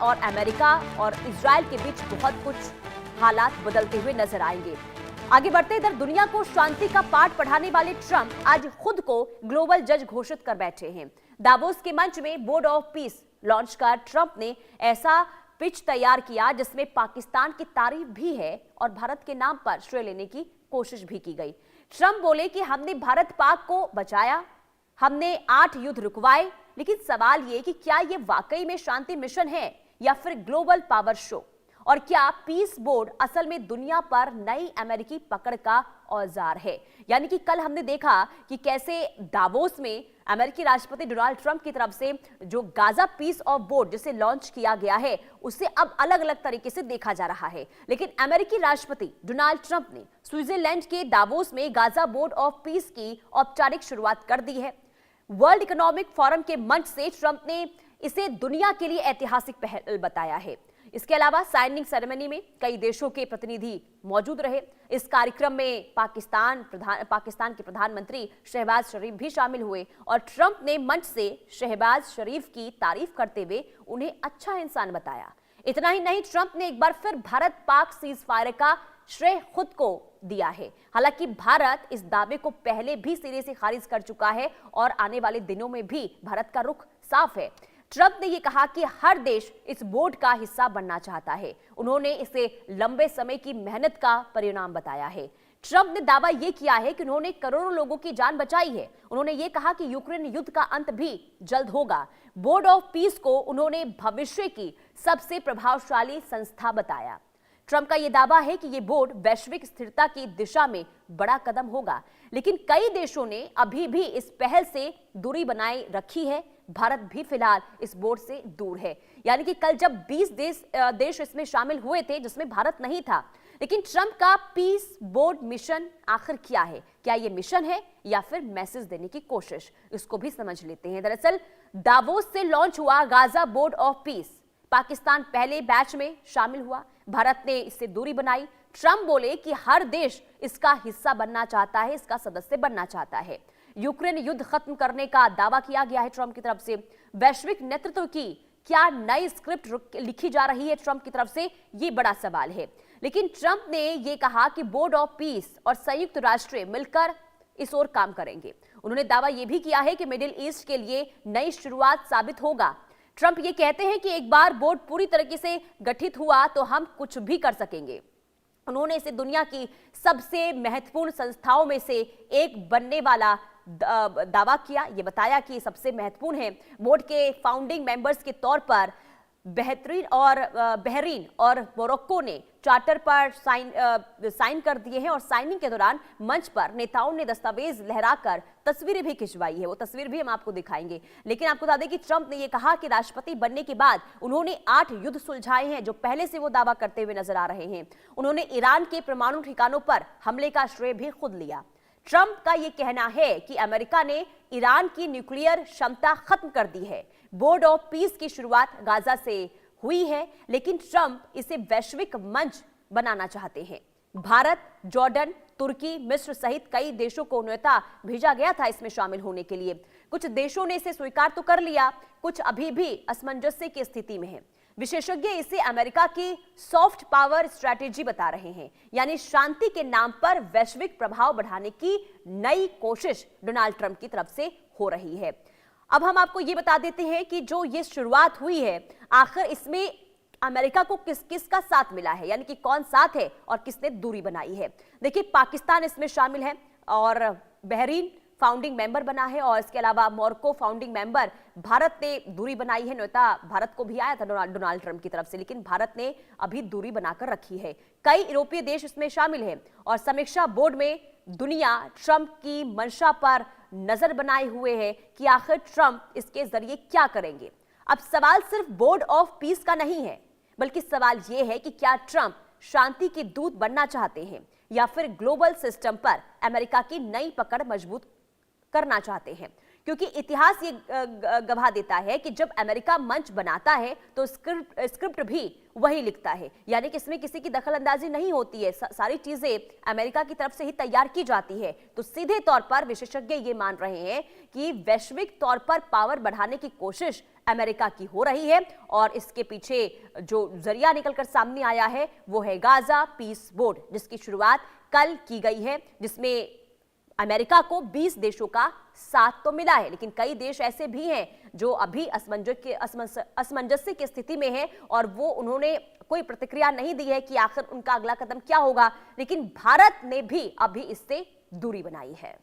और अमेरिका और इजराइल के बीच बहुत कुछ हालात बदलते हुए नजर आएंगे। आगे बढ़ते इधर दुनिया को शांति का पाठ पढ़ाने वाले ट्रंप आज खुद को ग्लोबल जज घोषित कर बैठे हैं। दावोस के मंच में बोर्ड ऑफ पीस लॉन्च कर ट्रंप ने ऐसा पिच तैयार किया जिसमें पाकिस्तान की तारीफ भी है और भारत के नाम पर श्रेय लेने की कोशिश भी की गई। ट्रंप बोले कि हमने भारत पाक को बचाया, हमने 8 युद्ध रुकवाए, लेकिन सवाल ये कि क्या ये वाकई में शांति मिशन है या फिर ग्लोबल पावर शो, और क्या पीस बोर्ड असल में दुनिया पर नई अमेरिकी पकड़ का औजार है। यानी कि कल हमने देखा कि कैसे दावोस में अमेरिकी राष्ट्रपति डोनाल्ड ट्रंप की तरफ से जो गाजा पीस ऑफ बोर्ड जिसे लॉन्च किया गया है उसे अब अलग अलग तरीके से देखा जा रहा है। लेकिन अमेरिकी राष्ट्रपति डोनाल्ड ट्रंप ने स्विट्जरलैंड के दावोस में गाजा बोर्ड ऑफ पीस की औपचारिक शुरुआत कर दी है। वर्ल्ड इकोनॉमिक फोरम के मंच से ट्रंप ने इसे दुनिया के लिए ऐतिहासिक पहल बताया है। इसके अलावा साइनिंग सेरेमनी में कई देशों के प्रतिनिधि मौजूद रहे। इस कार्यक्रम में पाकिस्तान के प्रधानमंत्री शहबाज शरीफ भी शामिल हुए और ट्रंप ने मंच से शहबाज शरीफ की तारीफ करते हुए उन्हें अच्छा इंसान बताया। इतना ही नहीं, ट्रंप ने एक बार फिर भारत पाक सीज फायर का श्रेय खुद को दिया है। हालांकि भारत इस दावे को पहले भी सिरे से खारिज कर चुका है और आने वाले दिनों में भी भारत का रुख साफ है। ट्रंप ने यह कहा कि हर देश इस बोर्ड का हिस्सा बनना चाहता है। उन्होंने इसे लंबे समय की मेहनत का परिणाम बताया है। ट्रंप ने दावा यह किया है कि उन्होंने करोड़ों लोगों की जान बचाई है। उन्होंने ये कहा कि यूक्रेन युद्ध का अंत भी जल्द होगा। बोर्ड ऑफ पीस को उन्होंने भविष्य की सबसे प्रभावशाली संस्था बताया। ट्रंप का यह दावा है कि यह बोर्ड वैश्विक स्थिरता की दिशा में बड़ा कदम होगा, लेकिन कई देशों ने अभी भी इस पहल से दूरी बनाए रखी है। भारत भी फिलहाल इस बोर्ड से दूर है। यानी कि कल जब 20 देश इसमें शामिल हुए थे जिसमें भारत नहीं था, लेकिन ट्रंप का पीस बोर्ड मिशन आखिर क्या है? क्या यह मिशन है या फिर मैसेज देने की कोशिश? इसको भी समझ लेते हैं। दरअसल दावोस से लॉन्च हुआ Gaza board of peace, Pakistan पहले बैच में शामिल हुआ। भारत ने इससे दूरी बनाई। ट्रंप बोले कि हर देश इसका हिस्सा बनना चाहता है, इसका सदस्य बनना चाहता है। यूक्रेन युद्ध खत्म करने का दावा किया गया है ट्रंप की तरफ से। वैश्विक नेतृत्व की क्या नई स्क्रिप्ट लिखी जा रही है ट्रंप की तरफ से, ये बड़ा सवाल है। लेकिन ट्रंप ने यह कहा कि बोर्ड ऑफ पीस और संयुक्त राष्ट्र मिलकर इस ओर काम करेंगे। उन्होंने दावा यह भी किया है कि मिडिल ईस्ट के लिए नई शुरुआत साबित होगा। ट्रंप ये कहते हैं कि एक बार बोर्ड पूरी तरीके से गठित हुआ तो हम कुछ भी कर सकेंगे। उन्होंने इसे दुनिया की सबसे महत्वपूर्ण संस्थाओं में से एक बनने वाला दावा किया। यह बताया कि सबसे महत्वपूर्ण है। बोर्ड के फाउंडिंग मेंबर्स के तौर पर बहरीन और मोरक्को ने चार्टर पर साइन कर दिए हैं और साइनिंग के दौरान मंच पर नेताओं ने दस्तावेज लहराकर तस्वीरें भी खिंचवाई है। वो तस्वीर भी हम आपको दिखाएंगे। लेकिन आपको बता दें कि ट्रंप ने यह कहा कि राष्ट्रपति बनने के बाद उन्होंने 8 युद्ध सुलझाए हैं, जो पहले से वो दावा करते हुए नजर आ रहे हैं। उन्होंने ईरान के परमाणु ठिकानों पर हमले का श्रेय भी खुद लिया। ट्रंप का यह कहना है कि अमेरिका ने ईरान की न्यूक्लियर क्षमता खत्म कर दी है। बोर्ड ऑफ पीस की शुरुआत गाजा से हुई है, लेकिन ट्रंप इसे वैश्विक मंच बनाना चाहते हैं। भारत, जॉर्डन, तुर्की, मिस्र सहित कई देशों को न्योता भेजा गया था इसमें शामिल होने के लिए। कुछ देशों ने इसे स्वीकार तो कर लिया, कुछ अभी भी असमंजस्य की स्थिति में है। विशेषज्ञ इसे अमेरिका की सॉफ्ट पावर स्ट्रैटेजी बता रहे हैं, यानी शांति के नाम पर वैश्विक प्रभाव बढ़ाने की नई कोशिश डोनाल्ड ट्रंप की तरफ से हो रही है। अब हम आपको ये बता देते हैं कि जो ये शुरुआत हुई है, आखिर इसमें अमेरिका को किस किस का साथ मिला है, यानी कि कौन साथ है और किसने दूरी बनाई है। देखिए, पाकिस्तान इसमें शामिल है और बहरीन फाउंडिंग मेंबर बना है, और इसके अलावा मोरक्को फाउंडिंग मेंबर। भारत ने दूरी बनाई है। न्योता भारत को भी आया था डोनाल्ड ट्रंप की तरफ से, लेकिन भारत ने अभी दूरी बनाकर रखी है। कई यूरोपीय देश इसमें शामिल हैं और समीक्षा बोर्ड में दुनिया ट्रंप की मंशा पर नजर बनाए हुए है कि आखिर ट्रंप इसके जरिए क्या करेंगे। अब सवाल सिर्फ बोर्ड ऑफ पीस का नहीं है, बल्कि सवाल यह है कि क्या ट्रंप शांति के दूत बनना चाहते हैं या फिर ग्लोबल सिस्टम पर अमेरिका की नई पकड़ मजबूत करना चाहते हैं। क्योंकि इतिहास ये गवाह देता है कि जब अमेरिका मंच बनाता है तो स्क्रिप्ट भी वही लिखता है, यानी कि इसमें किसी की दखलंदाजी नहीं होती है, सारी चीजें अमेरिका की तरफ से ही तैयार की जाती है। तो सीधे तौर पर विशेषज्ञ ये मान रहे हैं कि वैश्विक तौर पर पावर बढ़ाने की कोशिश अमेरिका की हो रही है और इसके पीछे जो जरिया निकलकर सामने आया है वो है गाजा पीस बोर्ड, जिसकी शुरुआत कल की गई है, जिसमें अमेरिका को 20 देशों का साथ तो मिला है, लेकिन कई देश ऐसे भी हैं जो अभी असमंजस्य की स्थिति में हैं और वो उन्होंने कोई प्रतिक्रिया नहीं दी है कि आखिर उनका अगला कदम क्या होगा। लेकिन भारत ने भी अभी इससे दूरी बनाई है।